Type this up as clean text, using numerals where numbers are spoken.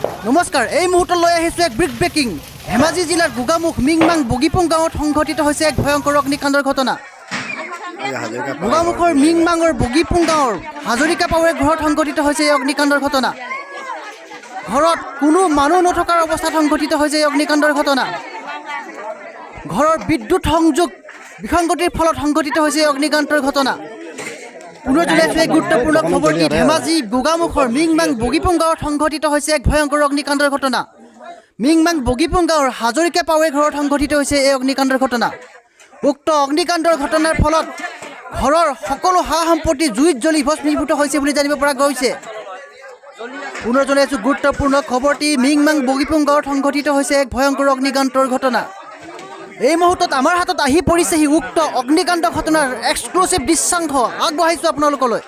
নমস্কাৰ, এই মুহূৰ্তত লৈ আহিছোঁ এক ব্ৰেকিং। ধেমাজি জিলাৰ গোগামুখ মিংমাং বগীপুং গাঁৱত সংঘটিত হৈছে এক ভয়ংকৰ অগ্নিকাণ্ডৰ ঘটনা। গোগামুখৰ মিংমাঙৰ বগীপুং গাঁৱৰ হাজৰিকা পাৱৈৰ ঘৰত সংঘটিত হৈছে এই অগ্নিকাণ্ডৰ ঘটনা। ঘৰত কোনো মানুহ নথকাৰ অৱস্থাত সংঘটিত হৈছে এই অগ্নিকাণ্ডৰ ঘটনা। ঘৰৰ বিদ্যুৎ সংযোগ বিসংগতিৰ ফলত সংঘটিত হৈছে এই অগ্নিকাণ্ডৰ ঘটনা। পুনৰ জনাইছোঁ এক গুৰুত্বপূৰ্ণ খবৰটি। ধেমাজি গোগামুখৰ মিংমাং বগীপুং গাঁৱত সংঘটিত হৈছে এক ভয়ংকৰ অগ্নিকাণ্ডৰ ঘটনা। মিংমাং বগীপুং গাঁৱৰ হাজৰিকা পাৱৈৰ ঘৰত সংঘটিত হৈছে এই অগ্নিকাণ্ডৰ ঘটনা। উক্ত অগ্নিকাণ্ডৰ ঘটনাৰ ফলত ঘৰৰ সকলো সা সম্পত্তি জুইত জ্বলি ভস্মীভূত হৈছে বুলি জানিব পৰা গৈছে। পুনৰ জনাইছোঁ গুৰুত্বপূৰ্ণ খবৰটি। মিংমাং বগীপুং গাঁৱত সংঘটিত হৈছে এক ভয়ংকৰ অগ্নিকাণ্ডৰ ঘটনা। এই মুহূৰ্তত আমাৰ হাতত আহি পৰিছেহি উক্ত অগ্নিকাণ্ড ঘটনাৰ এক্সক্লুচিভ দৃশ্যাংশ আগবঢ়াইছোঁ আপোনালোকলৈ।